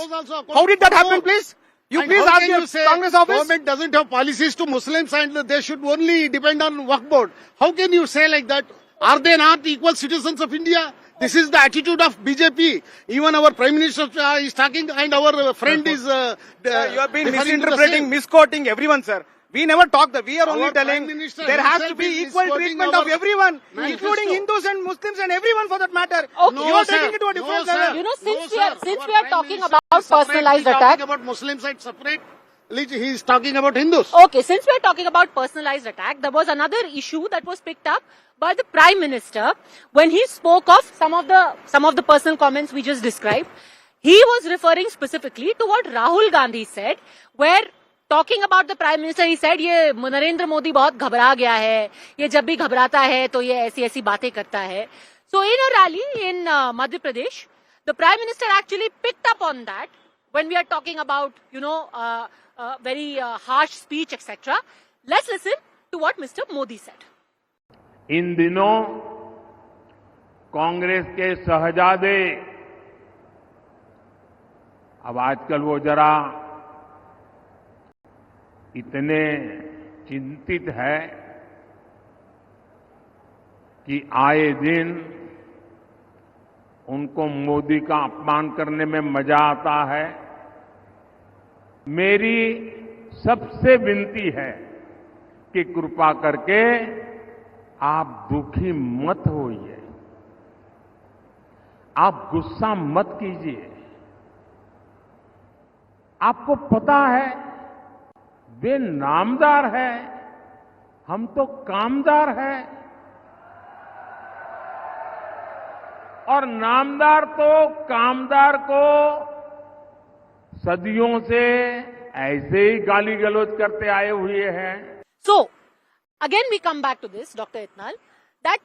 How did that happen, please? You please ask your Congress office. Government doesn't have policies to Muslims and they should only depend on Waqf Board. How can you say like that? Are they not equal citizens of India? This is the attitude of BJP. Even our Prime Minister is talking, and our friend is... you have been misinterpreting, misquoting everyone, sir. We never talked that. We are only telling there has to be equal treatment of everyone, including Hindus and Muslims and everyone for that matter. Okay. You are taking it to a different level. You know, since we are talking about personalized attack. Talking about Muslims and separate. He is talking about Hindus. Okay, since we are talking about personalized attack, there was another issue that was picked up by the Prime Minister when he spoke of some of the personal comments we just described. He was referring specifically to what Rahul Gandhi said, where talking about the Prime Minister, he said, ये नरेंद्र मोदी बहुत घबरा गया है, ये जब भी घबराता है तो ये ऐसी बातें करता है. So in a rally in Madhya Pradesh, the Prime Minister actually picked up on that when we are talking about, very harsh speech, etc. Let's listen to what Mr. Modi said. इन दिनों कांग्रेस के शहजादे, अब आजकल वो जरा इतने चिंतित है कि आए दिन उनको मोदी का अपमान करने में मजा आता है. मेरी सबसे विनती है कि कृपा करके आप दुखी मत होइए, आप गुस्सा मत कीजिए. आपको पता है वे नामदार है, हम तो कामदार है, और नामदार तो कामदार को सदियों से ऐसे ही गाली गलौज करते आए हुए हैं. So, again we come back to this, Dr. Itnal, that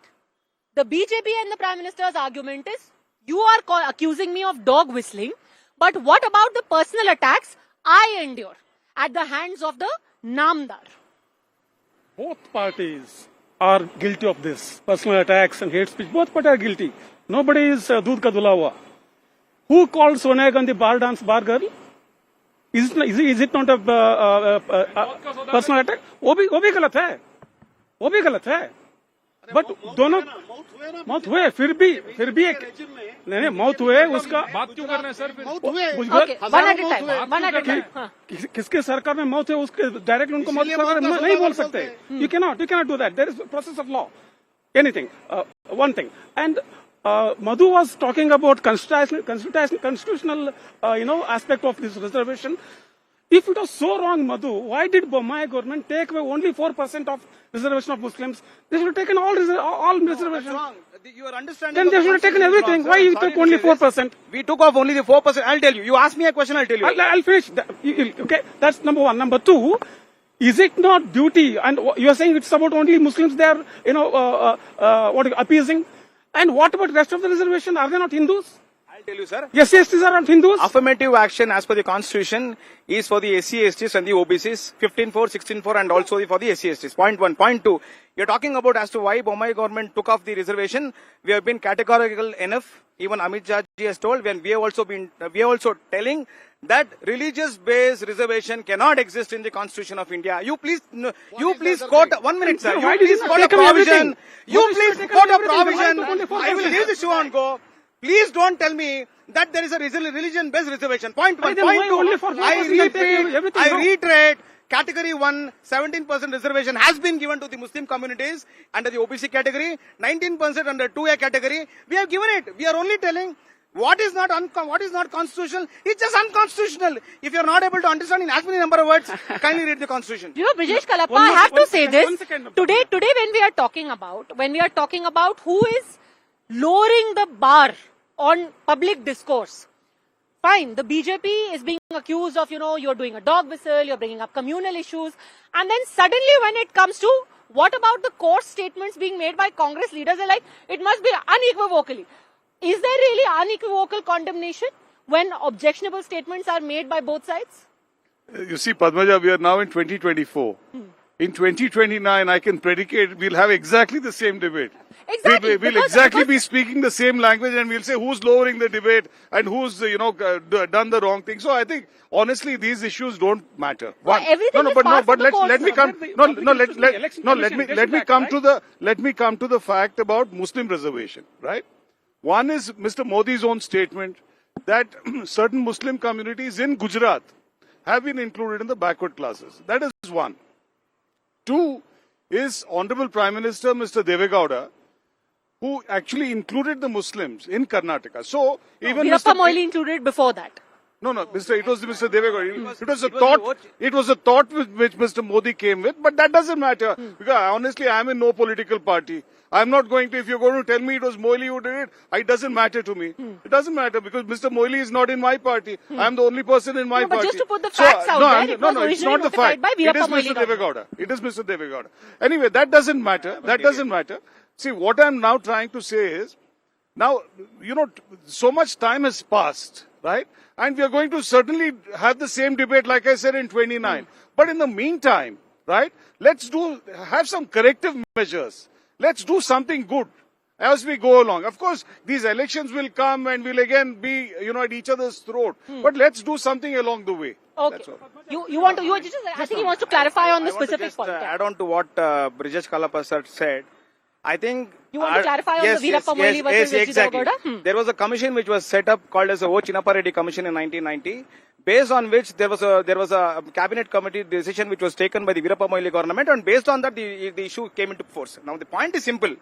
the BJP and the Prime Minister's argument is, you are accusing me of dog whistling, but what about the personal attacks I endure at the hands of the Namdar? Both parties are guilty of this. Personal attacks and hate speech, both parties are guilty. Nobody is doodh ka dhula hua. Who called Sonia Gandhi bar dance bar girl? Is it not a personal attack? वो भी गलत है. But दोनों मौत हुए, फिर भी एक नहीं मौत हुए, उसका बात क्यों कर रहे हैं सर? किसके सरकार में मौत है उसके डायरेक्ट उनको मौत नहीं बोल सकते. You cannot do that. There is a process of law. Anything, one thing. And Madhu was talking about constitutional, aspect of this reservation. If it was so wrong, Madhu, why did Bommai government take away only 4% of reservation of Muslims? They should have taken all reservation. You are understanding. Then they should have taken everything. Why you took only 4%? We took off only the 4%. I'll tell you. You ask me a question, I'll tell you. I'll finish. Okay, that's number one. Number two, is it not duty? And you are saying it's about only Muslims they are, appeasing? And what about the rest of the reservation? Are they not Hindus? I'll tell you, sir. Yes, these are not Hindus. Affirmative action as per the constitution is for the SC, STs and the OBCs, 15-4, 16-4 and also for the SC, STs. Point 1. Point 2. You're talking about as to why Bommai government took off the reservation. We have been categorical enough. Even Amit Shah ji has told, when we are also telling that religious-based reservation cannot exist in the Constitution of India. You please quote 1 minute, sir. You please quote a provision. I will leave the show on go. Please don't tell me that there is a religion-based reservation. Point 1. Point 2. I reiterate. Category 1, 17% reservation has been given to the Muslim communities under the OBC category, 19% under 2A category. We have given it. We are only telling What is not constitutional? It's just unconstitutional. If you're not able to understand in as many number of words, kindly read the constitution. You know, Brijesh Kalappa, I have to say this. Today when we are talking about who is lowering the bar on public discourse, fine, the BJP is being accused of, you're doing a dog whistle, you're bringing up communal issues, and then suddenly when it comes to what about the course statements being made by Congress leaders, they're like, it must be unequivocally. Is there really unequivocal condemnation when objectionable statements are made by both sides? You see, Padmaja, we are now in 2024. In 2029, I can predicate we'll have exactly the same debate. Exactly. We'll exactly be speaking the same language, and we'll say who's lowering the debate and who's, done the wrong thing. So I think, honestly, these issues don't matter. Well, Let me come to the fact about Muslim reservation, right? One is Mr. Modi's own statement that certain Muslim communities in Gujarat have been included in the backward classes. That is one. Two is Honorable Prime Minister Mr. Devegowda, who actually included the Muslims in Karnataka. So even Veerappa Moily included before that. No, it was Mr. Devegowda. It was a thought which Mr. Modi came with, but that doesn't matter. Because honestly, I am in no political party. I'm not going to, if you're going to tell me it was Moily who did it doesn't matter to me. It doesn't matter because Mr. Moily is not in my party. I'm the only person in my party. But just to put the facts out there, it's not the fact. It is Mr. Devegowda. It is Mr. Devegowda. Anyway, that doesn't matter. That doesn't matter. See, what I'm now trying to say is, now, so much time has passed, right? And we are going to certainly have the same debate, like I said, in 29. But in the meantime, right, let's have some corrective measures. Let's do something good as we go along. Of course, these elections will come and we'll again be, at each other's throat. But let's do something along the way. Okay. I think he wants to clarify on the specific point. Add on to what Brijesh Kalappa said. I think you want to clarify on the Veerappa Moily versus exactly. Devegowda? There was a commission which was set up called as the O. Chinnappa Reddy Commission in 1990, based on which there was a cabinet committee decision which was taken by the Veerappa Moily government, and based on that the issue came into force. Now the point is simple.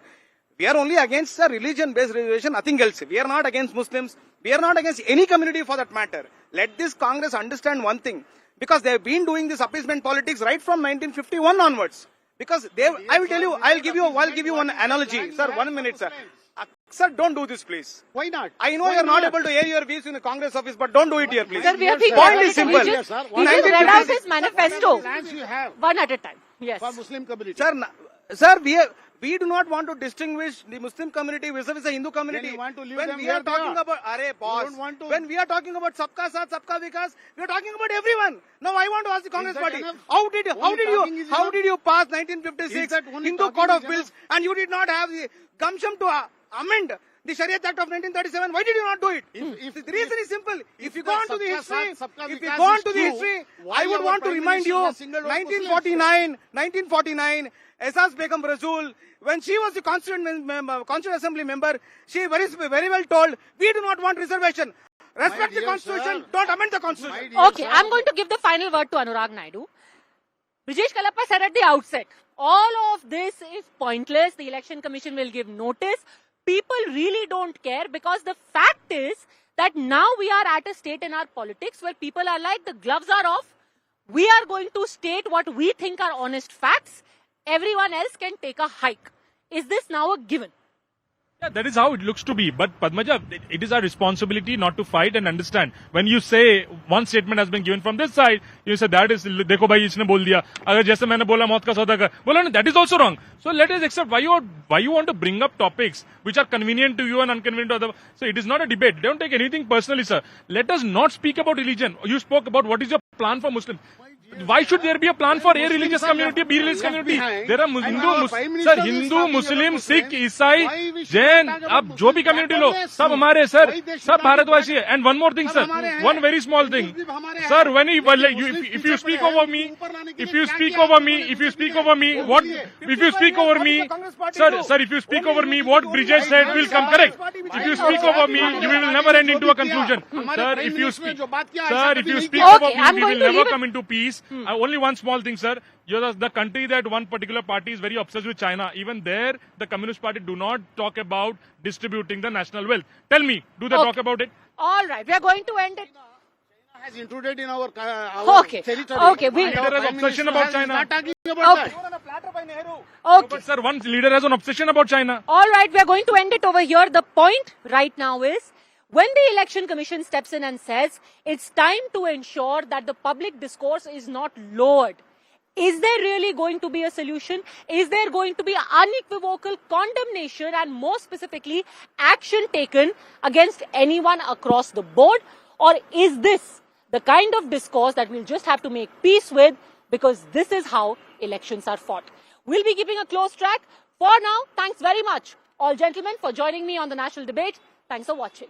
We are only against a religion-based reservation, nothing else. We are not against Muslims. We are not against any community for that matter. Let this Congress understand one thing, because they have been doing this appeasement politics right from 1951 onwards. Because I will tell you, I'll give you one analogy. Sir, 1 minute, sir. Sir, don't do this, please. Why not? I know you're not able to air your views in the Congress office, but don't do it here, please. Sir, we have point is simple. He just read out his manifesto. Plans you have One at a time. Yes. for Muslim community. Sir, we do not want to distinguish the Muslim community vis-a-vis the Hindu community. Then you want to leave when them we where are they talking are. about, boss. don't want to- When we are talking about Sabka Saath, Sabka Vikas, we are talking about everyone. Now I want to ask the Congress that party, enough? how did talking is how enough? did you pass Is 1956 that only Hindu talking Code of is Bills enough? and you did not have the gumption to amend the Shariat Act of 1937? Why did you not do it? The reason is simple. If you go on to the history, I would want to remind you, 1949, Esas Begum Rasool, when she was the Constituent Assembly member, she very well told, we do not want reservation. Respect the Constitution, don't amend the Constitution. Okay, I'm going to give the final word to Anurag Naidu. Brijesh Kalappa said at the outset, all of this is pointless. The Election Commission will give notice. People really don't care because the fact is that now we are at a state in our politics where people are like, the gloves are off. We are going to state what we think are honest facts. Everyone else can take a hike. Is this now a given? Yeah, that is how it looks to be. But Padmaja, it is our responsibility not to fight and understand. When you say one statement has been given from this side, you say that is, देखो भाई इसने बोल दिया. अगर जैसे मैंने बोला मौत का सौदा कर, बोला ना, that is also wrong. So let us accept why you want to bring up topics which are convenient to you and inconvenient to others. So it is not a debate. Don't take anything personally, sir. Let us not speak about religion. You spoke about what is your plan for Muslims. Why should there be a plan for a religious community, B religious community? There are Hindu, Muslim, Sikh, Isai, Jain, अब जो भी community लो, सब हमारे sir, सब भारतवासी है. And one more thing, sir, one very small thing, sir. When if you speak over me, sir, if you speak over me, what Brijesh said will come correct. If you speak over me, you will never end into a conclusion, sir. If you speak over me, we will never come into peace. Only one small thing, sir. You're the country that one particular party is very obsessed with China. Even there, the Communist Party do not talk about distributing the national wealth. Tell me, do they talk about it? All right, we are going to end it. Has intruded in our Okay. territory. Okay, we- And our Leader has Prime obsession Minister about is China. not talking about Okay. that. Okay. But sir, one leader has an obsession about China. All right, we are going to end it over here. The point right now is when the Election Commission steps in and says it's time to ensure that the public discourse is not lowered. Is there really going to be a solution? Is there going to be unequivocal condemnation and more specifically action taken against anyone across the board? Or is this the kind of discourse that we'll just have to make peace with because this is how elections are fought? We'll be keeping a close track. For now, thanks very much, all gentlemen, for joining me on the national debate. Thanks for watching.